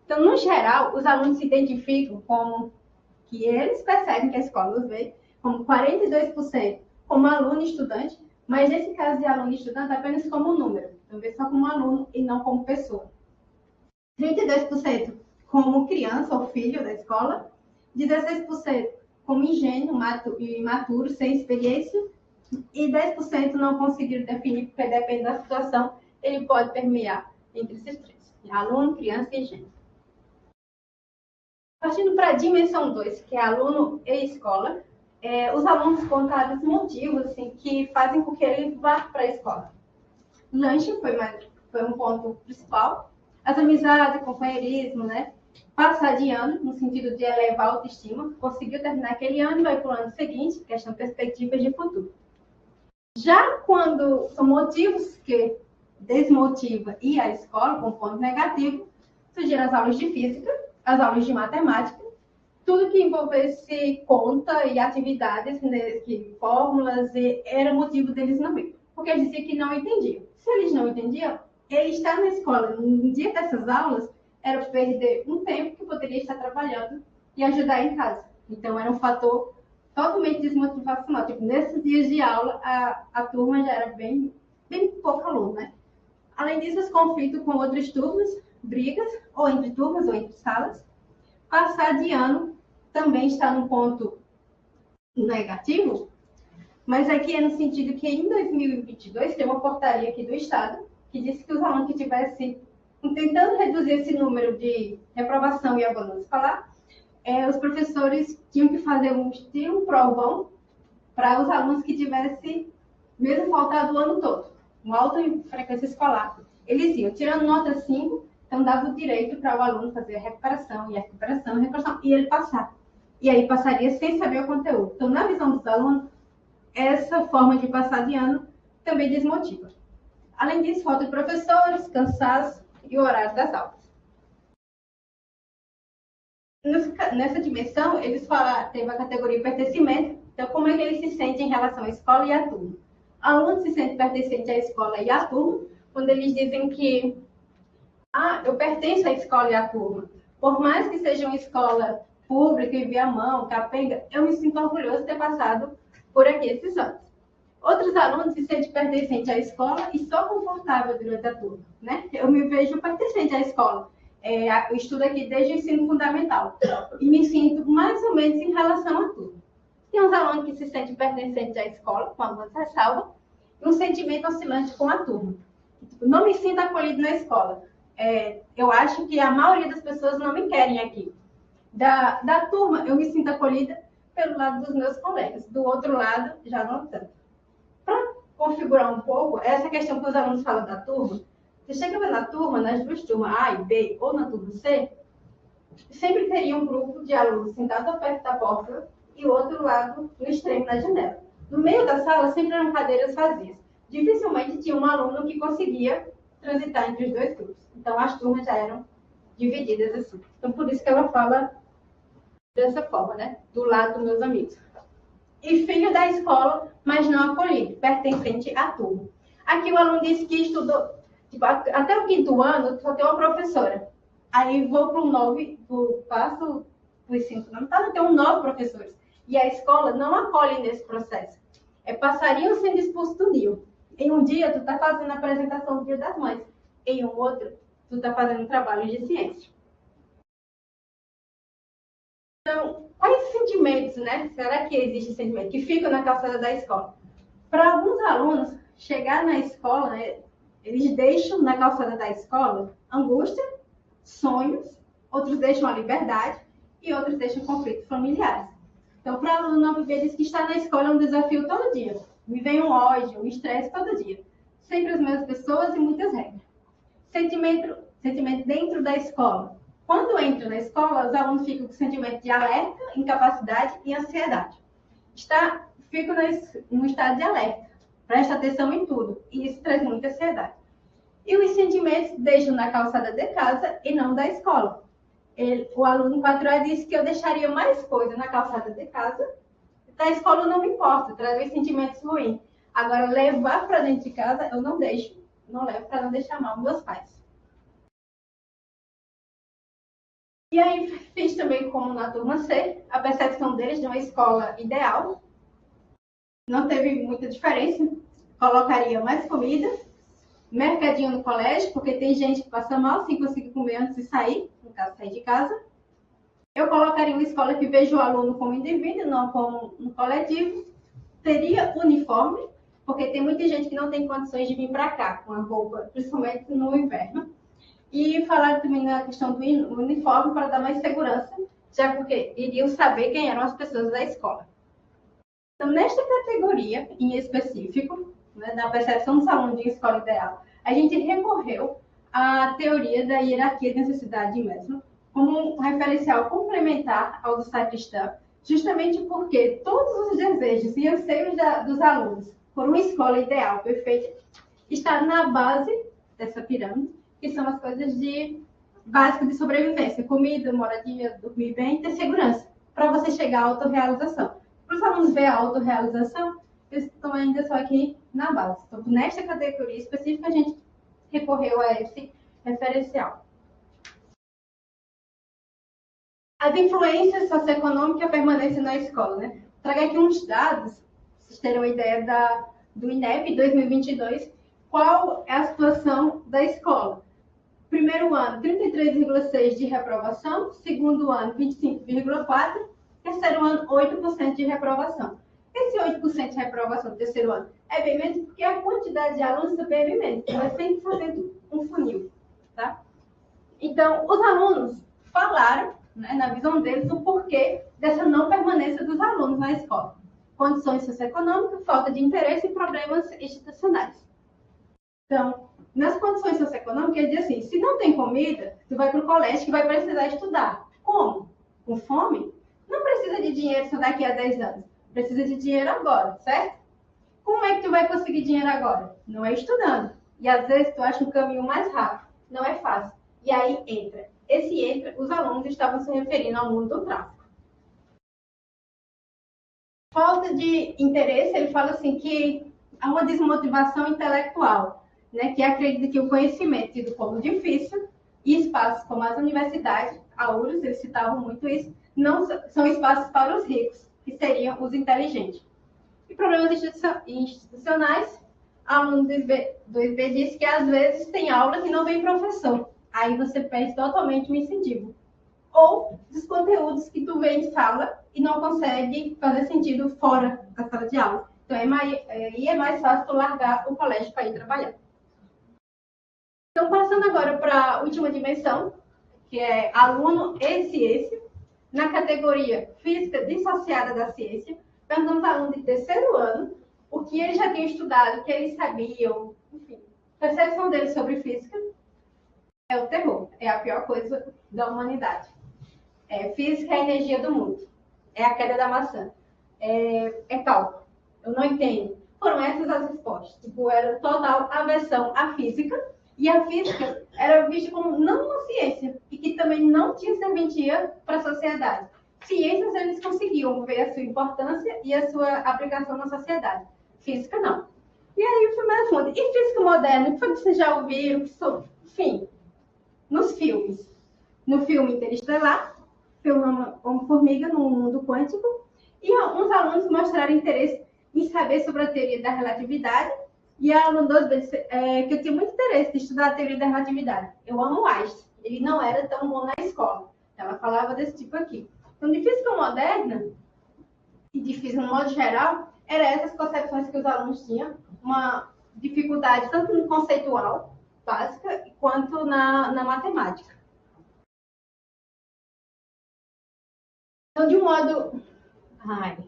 Então, no geral, os alunos se identificam como que eles percebem que a escola os vê, como 42% como aluno e estudante, mas nesse caso de aluno e estudante apenas como número, então vê só como aluno e não como pessoa. 32% como criança ou filho da escola, 16% como ingênuo e imaturo, sem experiência, e 10% não conseguiram definir, porque depende da situação, ele pode permear entre esses três, aluno, criança e ingênuo. Partindo para a dimensão 2, que é aluno e escola, os alunos contaram os motivos assim, que fazem com que ele vá para a escola. Lanche foi um ponto principal. As amizades, companheirismo, né? Passar de ano, no sentido de elevar a autoestima. Conseguiu terminar aquele ano e vai para o ano seguinte, questão de perspectivas de futuro. Já quando são motivos que desmotivam ir à escola, com ponto negativo, surgiram as aulas de física, as aulas de matemática, tudo que envolvesse conta e atividades, né, fórmulas, era motivo deles não ir. Porque eles diziam que não entendiam. Se eles não entendiam, ele estar na escola no dia dessas aulas era perder um tempo que poderia estar trabalhando e ajudar em casa. Então, era um fator totalmente desmotivacional. Tipo, nesses dias de aula, a turma já era bem pouco aluno, né? Além disso, os conflitos com outras turmas, brigas, ou entre turmas ou entre salas. Passar de ano também está no ponto negativo, mas aqui é no sentido que em 2022 tem uma portaria aqui do Estado que disse que os alunos que tivessem Tentando reduzir esse número de reprovação e abandono escolar, os professores tinham que fazer um provão para os alunos que tivessem mesmo faltado o ano todo, uma alta frequência escolar. Eles iam tirando nota 5, então dava o direito para o aluno fazer a recuperação, e ele passar. E aí passaria sem saber o conteúdo. Então, na visão dos alunos, essa forma de passar de ano também desmotiva. Além disso, falta de professores, cansaço e o horário das aulas. Nessa dimensão, eles falaram, teve a categoria pertencimento. Então, como é que eles se sentem em relação à escola e à turma? Alunos se sentem pertencentes à escola e à turma quando eles dizem que eu pertenço à escola e à turma. Por mais que seja uma escola pública, em Viamão, Capenga, eu me sinto orgulhoso de ter passado por aqui esses anos. Outros alunos se sentem pertencentes à escola e só confortável durante a turma, né? Eu me vejo pertencente à escola. Eu estudo aqui desde o ensino fundamental e me sinto mais ou menos em relação à turma. Tem uns alunos que se sentem pertencentes à escola, com algumas ressalvas, e um sentimento oscilante com a turma. Não me sinto acolhido na escola. Eu acho que a maioria das pessoas não me querem aqui. Da turma, eu me sinto acolhida pelo lado dos meus colegas. Do outro lado, já não tanto. Para configurar um pouco, essa questão que os alunos falam da turma, você chega na turma, nas duas turmas, A e B, ou na turma C, sempre teria um grupo de alunos sentados perto da porta e o outro lado no extremo da janela. No meio da sala, sempre eram cadeiras vazias. Dificilmente tinha um aluno que conseguia transitar entre os dois grupos. Então, as turmas já eram divididas assim. Então, por isso que ela fala dessa forma, né? Do lado dos meus amigos. E filho da escola, mas não acolhido, pertencente à turma. Aqui o aluno disse que estudou, até o 5º ano, só tem uma professora. Aí vou para o 9, passo para o ensino fundamental, tem 9 professores. E a escola não acolhe nesse processo. Passariam sendo expulsos do NIL. Em um dia, tu está fazendo a apresentação do Dia das Mães. Em um outro, tu está fazendo um trabalho de ciência. Então, quais sentimentos, né? Será que existe sentimento que ficam na calçada da escola? Para alguns alunos, chegar na escola, né, eles deixam na calçada da escola angústia, sonhos, outros deixam a liberdade e outros deixam conflitos familiares. Então, para o aluno não viver, diz que estar na escola é um desafio todo dia. Me vem um ódio, um estresse todo dia. Sempre as mesmas pessoas e muitas regras. Sentimento dentro da escola. Quando entro na escola, os alunos ficam com sentimento de alerta, incapacidade e ansiedade. Fico no estado de alerta. Presta atenção em tudo. E isso traz muita ansiedade. E os sentimentos deixam na calçada de casa e não da escola. O aluno 4A disse que eu deixaria mais coisa na calçada de casa. Da escola não me importa, trazer sentimentos ruins. Agora, levar para dentro de casa, eu não deixo. Não levo para não deixar mal meus pais. E aí, fiz também, como na turma C, a percepção deles de uma escola ideal. Não teve muita diferença. Colocaria mais comida, mercadinho no colégio, porque tem gente que passa mal sem conseguir comer antes de sair, no caso, sair de casa. Eu colocaria uma escola que veja o aluno como indivíduo, não como um coletivo. Teria uniforme, porque tem muita gente que não tem condições de vir para cá com a roupa, principalmente no inverno. E falar também na questão do uniforme para dar mais segurança, já porque iriam saber quem eram as pessoas da escola. Então, nesta categoria em específico, né, da percepção dos alunos de escola ideal, a gente recorreu à teoria da hierarquia de necessidade de Maslow como um referencial complementar ao do Sacristã, justamente porque todos os desejos e anseios dos alunos por uma escola ideal perfeita estão na base dessa pirâmide, que são as coisas básicas de sobrevivência: comida, moradia, dormir bem e ter segurança, para você chegar à autorrealização. Para os alunos ver a autorrealização, eles estão ainda só aqui na base. Então, nesta categoria específica, a gente recorreu a esse referencial. As influências socioeconômicas permanecem na escola, né? Trago aqui uns dados, para vocês terem uma ideia do INEP 2022, qual é a situação da escola. Primeiro ano, 33,6% de reprovação. Segundo ano, 25,4%. Terceiro ano, 8% de reprovação. Esse 8% de reprovação do terceiro ano é bem menos porque a quantidade de alunos também é bem menos. Então, é 100% um funil, tá? Então, os alunos falaram, né, na visão deles, o porquê dessa não permanência dos alunos na escola. Condições socioeconômicas, falta de interesse e problemas institucionais. Então, nas condições socioeconômicas, ele diz assim, se não tem comida, tu vai para o colégio que vai precisar estudar. Como? Com fome? Não precisa de dinheiro só daqui a 10 anos. Precisa de dinheiro agora, certo? Como é que tu vai conseguir dinheiro agora? Não é estudando. E às vezes tu acha um caminho mais rápido. Não é fácil. E aí entra. Os alunos estavam se referindo ao mundo do tráfico. Falta de interesse, ele fala assim que há uma desmotivação intelectual, né, que acredita que o conhecimento, tido como difícil, e espaços como as universidades, a URSS, eles citavam muito isso, não são espaços para os ricos, que seriam os inteligentes. E problemas institucionais, a aluno do IB disse que às vezes tem aula que não vem professor. Aí você perde totalmente o incentivo. Ou dos conteúdos que tu vê em sala e não consegue fazer sentido fora da sala de aula. Então, aí é mais fácil tu largar o colégio para ir trabalhar. Então, passando agora para a última dimensão, que é aluno e ciência, na categoria física dissociada da ciência, perguntamos ao aluno de terceiro ano o que eles já tinham estudado, o que eles sabiam, enfim, a percepção deles sobre física é o terror, é a pior coisa da humanidade. Física é a energia do mundo, é a queda da maçã, é cálculo, eu não entendo. Foram essas as respostas, tipo, era total aversão à física, e a física era vista como não uma ciência, e que também não tinha serventia para a sociedade. Ciências, eles conseguiam ver a sua importância e a sua aplicação na sociedade. Física, não. E aí, foi mais fundo. E física moderna? O que foi que vocês já ouviram? Enfim, nos filmes. No filme Interestelar, filme Homem-Formiga no mundo quântico, e alguns alunos mostraram interesse em saber sobre a teoria da relatividade, e a aluna 2 disse que eu tinha muito interesse em estudar a teoria da relatividade. Eu amo Einstein, ele não era tão bom na escola. Ela falava desse tipo aqui. Então, de física moderna e de física no modo geral, eram essas concepções que os alunos tinham, uma dificuldade tanto no conceitual, básica, quanto na matemática. Então, de um modo... Amélia.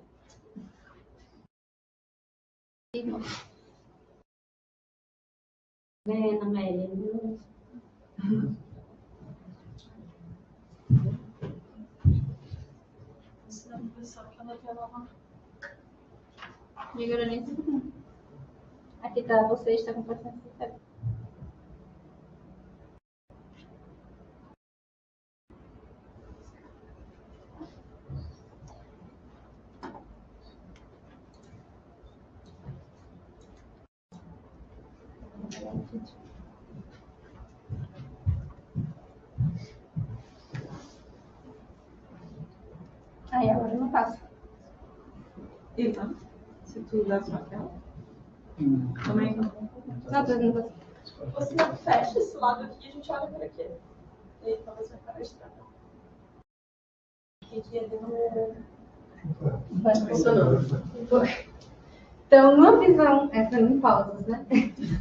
Aqui tá, você está com paciência. Aí agora eu não faço.
Ivan, se tu dá sua tela. Também não.
Você não fecha esse lado aqui e a gente olha para aqui. E aí talvez vai parar de trabalhar. Aqui é
Vai funcionando. Então, uma visão, em pausas, né?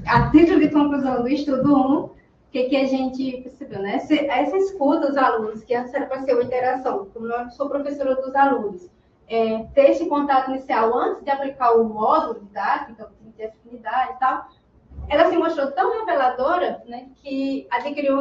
A título de conclusão do estudo 1, o que a gente percebeu, né? Essa escuta dos alunos, que antes era para ser uma interação, como eu sou professora dos alunos, ter esse contato inicial antes de aplicar o módulo didático, então, tem que ter afinidade e tal, ela se mostrou tão reveladora, né, que adquiriu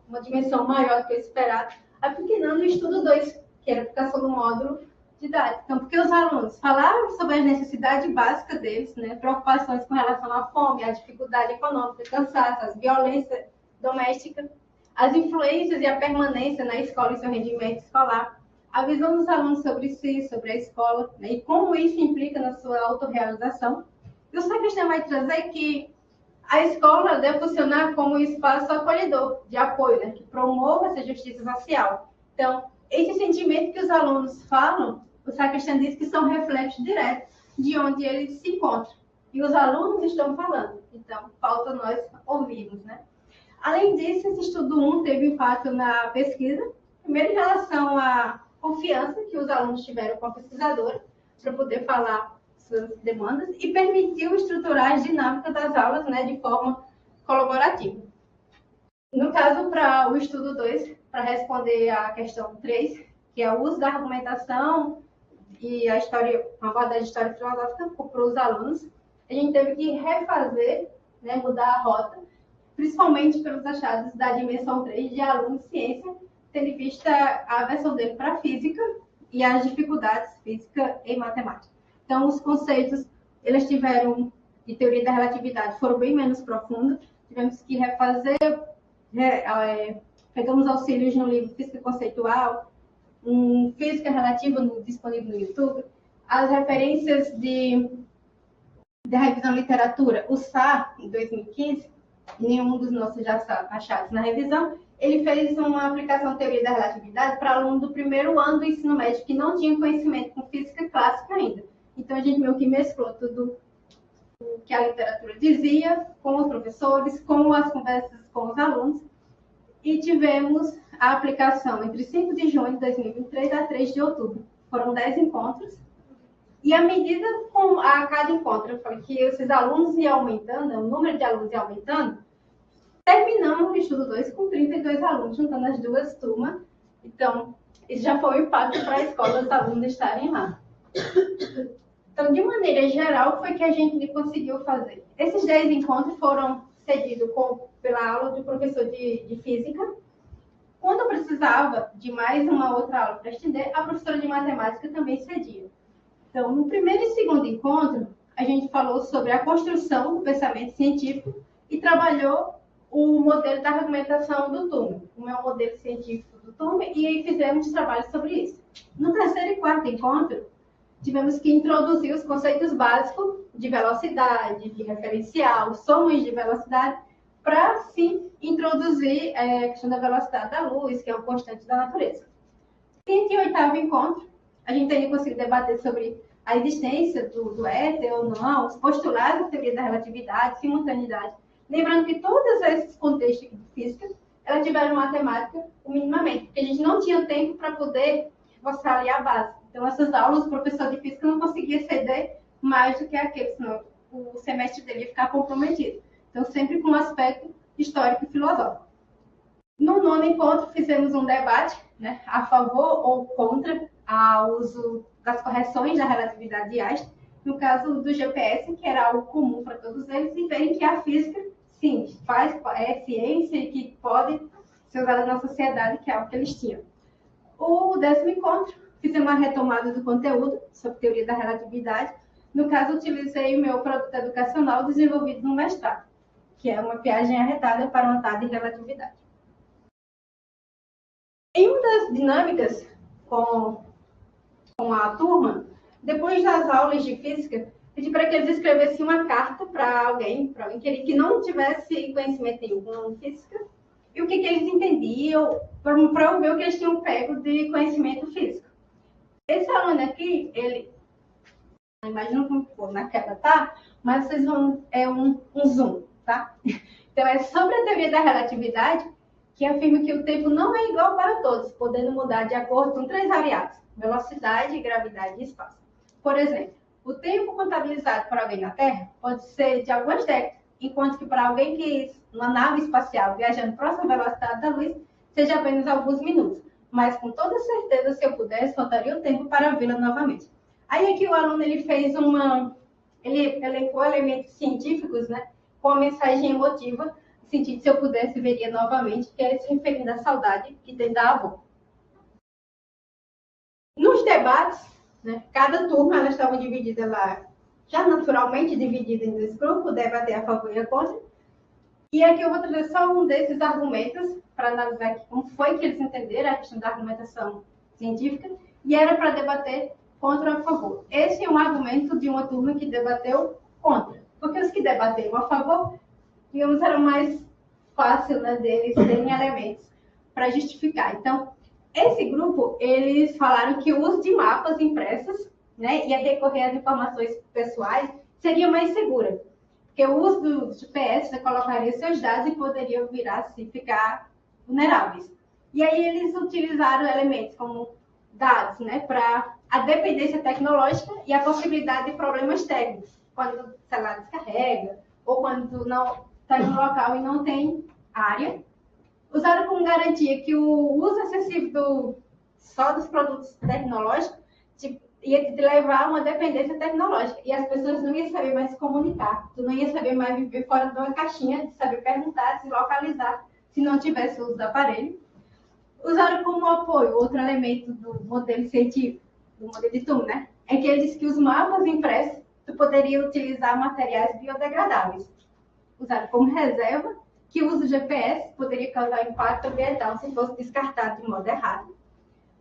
uma dimensão maior do que o esperado, aplicando o estudo 2, que era a aplicação do módulo didático. Então, porque os alunos falaram sobre as necessidades básicas deles, né, preocupações com relação à fome, à dificuldade econômica, cansaço, as violências domésticas, as influências e a permanência na escola e seu rendimento escolar, a visão dos alunos sobre si, sobre a escola, né, e como isso implica na sua autorrealização. E o Sacristã vai trazer que a escola deve funcionar como um espaço acolhedor, de apoio, né, que promova essa justiça social. Então, esse sentimento que os alunos falam, o Sacristã diz que são reflexos diretos de onde eles se encontram. E os alunos estão falando. Então, falta nós ouvirmos, né? Além disso, esse estudo 1 teve impacto na pesquisa, primeiro em relação à confiança que os alunos tiveram com a pesquisadora, para poder falar suas demandas, e permitiu estruturar as dinâmicas das aulas, né, de forma colaborativa. No caso, para o estudo 2, para responder à questão 3, que é o uso da argumentação e a história, uma abordagem de história filosófica para os alunos, a gente teve que refazer, né, mudar a rota, principalmente pelos achados da dimensão 3 de aluno de ciência, tendo em vista a versão dele para física e as dificuldades física e matemática. Então, os conceitos, eles tiveram, de teoria da relatividade, foram bem menos profundos, tivemos que refazer, pegamos auxílios no livro Física Conceitual, Física Relativa disponível no YouTube, as referências da revisão literatura, o SAR, em 2015, nenhum dos nossos já achados na revisão, ele fez uma aplicação de teoria da relatividade para aluno do primeiro ano do ensino médio que não tinha conhecimento com física clássica ainda. Então, a gente meio que mesclou tudo o que a literatura dizia com os professores, com as conversas com os alunos, e tivemos a aplicação entre 5 de junho de 2023 a 3 de outubro. Foram 10 encontros. E à medida com a cada encontro, eu falei que esses alunos iam aumentando, o número de alunos ia aumentando, terminamos o estudo 2 com 32 alunos, juntando as duas turmas. Então, isso já foi um impacto para a escola, os alunos estarem lá. Então, de maneira geral, foi que a gente conseguiu fazer. Esses 10 encontros foram cedidos pela aula do professor de física. Quando eu precisava de mais uma outra aula para estender, a professora de matemática também cedia. Então, no primeiro e segundo encontro, a gente falou sobre a construção do pensamento científico e trabalhou o modelo da argumentação do Turmer, como é o modelo científico do Turmer, e fizemos trabalhos sobre isso. No terceiro e quarto encontro, tivemos que introduzir os conceitos básicos de velocidade, de referencial, somas de velocidade, para, sim, introduzir a questão da velocidade da luz, que é um constante da natureza. Quinto e oitavo encontro, a gente ainda conseguiu debater sobre a existência do éter ou não, os postulados da teoria da relatividade, simultaneidade. Lembrando que todos esses contextos de física, elas tiveram matemática minimamente, porque a gente não tinha tempo para poder mostrar ali a base. Então, essas aulas, o professor de física não conseguia ceder mais do que aqueles, senão o semestre dele ia ficar comprometido. Então, sempre com um aspecto histórico e filosófico. No nono encontro, fizemos um debate, né, a favor ou contra o uso das correções da relatividade de Einstein, no caso do GPS, que era algo comum para todos eles, e verem que a física, sim, é ciência e que pode ser usada na sociedade, que é algo que eles tinham. O 10º encontro, fizemos uma retomada do conteúdo sobre teoria da relatividade. No caso, utilizei o meu produto educacional desenvolvido no mestrado, que é uma viagem arretada para uma tarde de relatividade. Em uma das dinâmicas com a turma, depois das aulas de física, pedi para que eles escrevessem uma carta para alguém que não tivesse conhecimento nenhum em física, e o que eles entendiam, para eu ver o que eles tinham pego de conhecimento físico. Esse aluno aqui, ele, não imagino como for na queda, tá? Mas vocês vão, é um zoom, tá? Então, é sobre a teoria da relatividade, que afirma que o tempo não é igual para todos, podendo mudar de acordo com 3 variáveis: velocidade, gravidade e espaço. Por exemplo, o tempo contabilizado para alguém na Terra pode ser de algumas décadas, enquanto que para alguém que numa nave espacial viajando próxima à velocidade da luz, seja apenas alguns minutos. Mas com toda certeza, se eu pudesse, faltaria o tempo para vê-la novamente. Aí aqui o aluno ele fez ele elencou elementos científicos, né, com a mensagem emotiva, no sentido de se eu pudesse veria novamente, que é se referindo à saudade que tem da avó. Nos debates, né, cada turma elas estavam divididas lá, já naturalmente dividida em 2 grupos, debater a favor e a contra. E aqui eu vou trazer só um desses argumentos para analisar aqui como foi que eles entenderam a questão da argumentação científica, e era para debater contra ou a favor. Esse é um argumento de uma turma que debateu contra, porque os que debateram a favor, digamos, era mais fácil, né, deles terem elementos para justificar. Então, esse grupo, eles falaram que o uso de mapas impressos, né, e a recorrer às informações pessoais seria mais segura, porque o uso do GPS você colocaria seus dados e poderia ficar vulneráveis. E aí eles utilizaram elementos como dados, né, para a dependência tecnológica e a possibilidade de problemas técnicos, quando o celular descarrega, ou quando não está em um local e não tem área, usaram como garantia que o uso excessivo só dos produtos tecnológicos ia te levar a uma dependência tecnológica. E as pessoas não iam saber mais se comunicar. Tu não ia saber mais viver fora de uma caixinha, de saber perguntar, se localizar, se não tivesse o uso do aparelho. Usaram como apoio outro elemento do modelo científico, do modelo de Thun, né? É que ele diz que os mapas impressos, tu poderia utilizar materiais biodegradáveis. Usaram como reserva que o uso do GPS poderia causar impacto ambiental se fosse descartado de modo errado.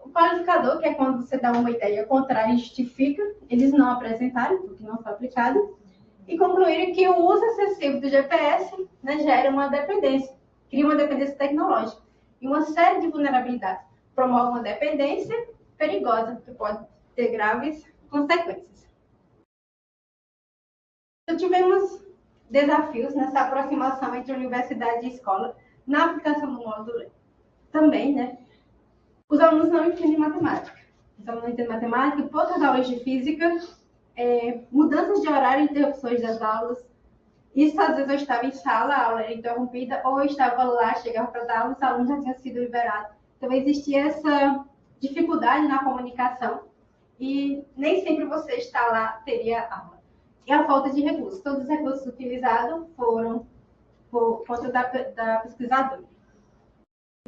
O qualificador, que é quando você dá uma ideia contrária e justifica, eles não apresentaram, porque não foi aplicado, e concluíram que o uso excessivo do GPS, né, gera uma dependência, cria uma dependência tecnológica e uma série de vulnerabilidades. Promove uma dependência perigosa, que pode ter graves consequências. Então, tivemos desafios nessa aproximação entre universidade e escola na aplicação do módulo também, né? Os alunos não entendem matemática. Os alunos não entendem matemática, poucas aulas de física, mudanças de horário, interrupções das aulas. Isso, às vezes, eu estava em sala, a aula era interrompida, ou eu estava lá, chegava para dar aula, os alunos já tinham sido liberados. Então, existia essa dificuldade na comunicação e nem sempre você está lá, teria aula. E a falta de recursos. Todos os recursos utilizados foram por conta da pesquisadora.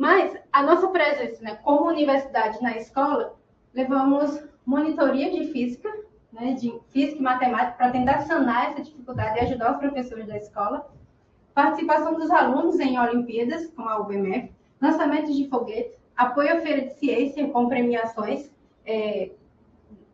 Mas a nossa presença, né, como universidade na escola, levamos monitoria de física, né, de física e matemática, para tentar sanar essa dificuldade e ajudar os professores da escola. Participação dos alunos em Olimpíadas, como a UBMF, lançamentos de foguetes, apoio à feira de ciência com premiações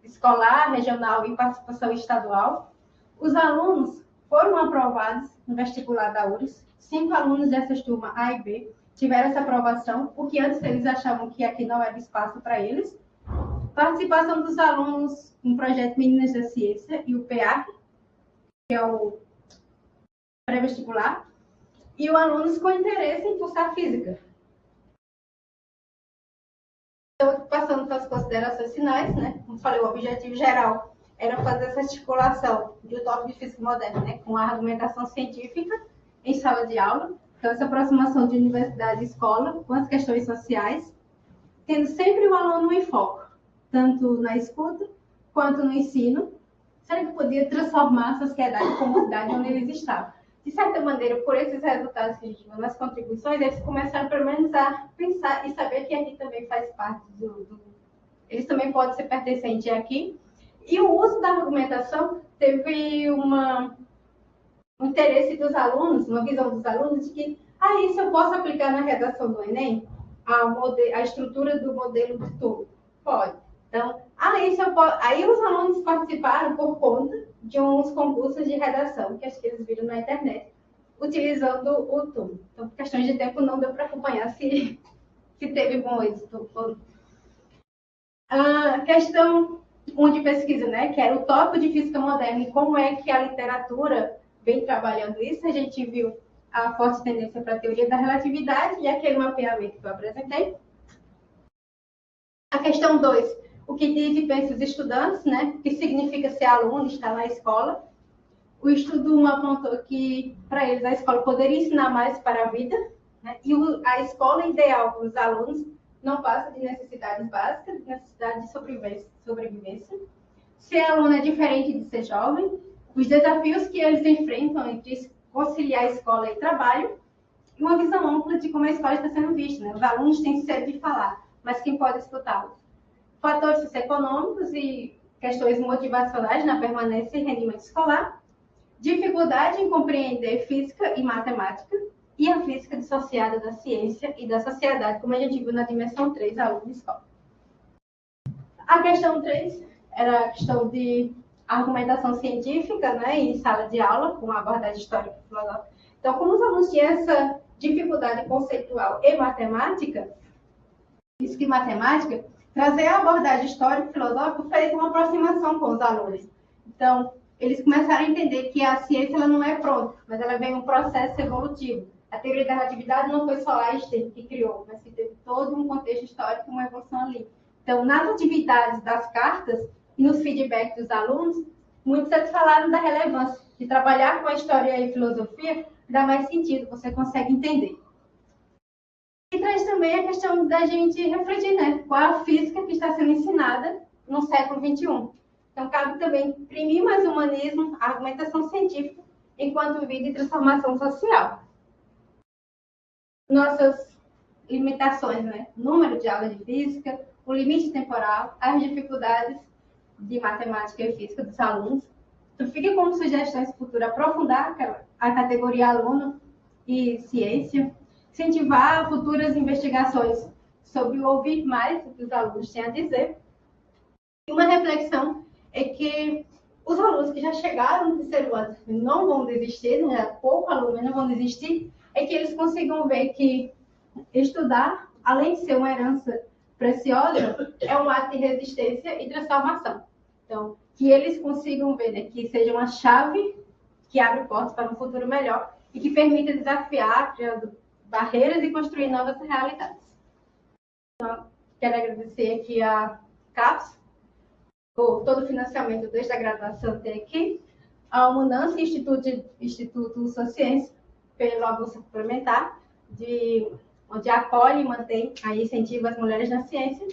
escolar, regional e participação estadual. Os alunos foram aprovados no vestibular da URGS. 5 alunos dessas turmas A e B tiveram essa aprovação, porque antes eles achavam que aqui não era espaço para eles. Participação dos alunos no projeto Meninas da Ciência e o PEAC, que é o pré-vestibular, e os alunos com interesse em cursar física. Então, passando para as considerações finais, né? Como falei, o objetivo geral era fazer essa articulação do tópico de física moderna, né, com a argumentação científica em sala de aula. Então, essa aproximação de universidade e escola com as questões sociais, tendo sempre o aluno em foco, tanto na escuta quanto no ensino. Será que podia transformar a sociedade e comunidade onde eles estavam? De certa maneira, por esses resultados que a gente viu nas contribuições, eles começaram pelo menos a pensar e saber que aqui também faz parte eles também podem ser pertencentes aqui. E o uso da argumentação teve um interesse dos alunos, uma visão dos alunos de que, isso eu posso aplicar na redação do Enem? A estrutura do modelo de Thun? Pode. Então, isso eu posso. Aí os alunos participaram por conta de uns concursos de redação, que acho que eles viram na internet, utilizando o Thun. Então, por questões de tempo, não deu para acompanhar se teve bom êxito. A questão 1 de pesquisa, né, que era o tópico de física moderna e como é que a literatura vem trabalhando isso, a gente viu a forte tendência para a teoria da relatividade e aquele mapeamento que eu apresentei. A questão 2, o que diz e pensa os estudantes, né, o que significa ser aluno, estar na escola. O estudo 1 apontou que, para eles, a escola poderia ensinar mais para a vida, né, e a escola ideal para os alunos não passa de necessidades básicas, de necessidade de sobrevivência. Ser aluno é diferente de ser jovem. Os desafios que eles enfrentam entre conciliar escola e trabalho. E uma visão ampla de como a escola está sendo vista, né? Os alunos têm sede de falar, mas quem pode escutá-los? Fatores socioeconômicos e questões motivacionais na permanência e rendimento escolar. Dificuldade em compreender física e matemática. E a física dissociada da ciência e da sociedade, como a gente viu na dimensão 3, aluno de escola. A questão 3 era a questão de argumentação científica, né, em sala de aula, com a abordagem histórica e filosófica. Então, como os alunos tinham essa dificuldade conceitual e matemática, física e matemática, trazer a abordagem histórica e filosófica fez uma aproximação com os alunos. Então, eles começaram a entender que a ciência ela não é pronta, mas ela vem um processo evolutivo. A teoria da relatividade não foi só Einstein que criou, mas que teve todo um contexto histórico e uma evolução ali. Então, nas atividades das cartas e nos feedbacks dos alunos, muitos eles falaram da relevância de trabalhar com a história e filosofia, dá mais sentido, você consegue entender. E traz também a questão da gente refletir, né? Qual a física que está sendo ensinada no século XXI. Então, cabe também imprimir mais humanismo, argumentação científica, enquanto vida e transformação social. Nossas limitações, né? Número de aulas de física, o limite temporal, as dificuldades de matemática e física dos alunos. Então, fica como sugestões futuras aprofundar a categoria aluno e ciência, incentivar futuras investigações sobre ouvir mais o que os alunos têm a dizer. E uma reflexão é que os alunos que já chegaram no terceiro ano não vão desistir, né? Pouco aluno não vão desistir, é que eles consigam ver que estudar, além de ser uma herança preciosa, é um ato de resistência e transformação. Então, que eles consigam ver, né, que seja uma chave que abre portas para um futuro melhor e que permita desafiar, criando barreiras e construir novas realidades. Então, quero agradecer aqui a CAPES por todo o financiamento desde a graduação até aqui, ao Munance Instituto Sociência pela bolsa complementar, onde acolhe e mantém e incentiva as mulheres na ciência.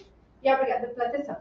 E obrigada pela atenção.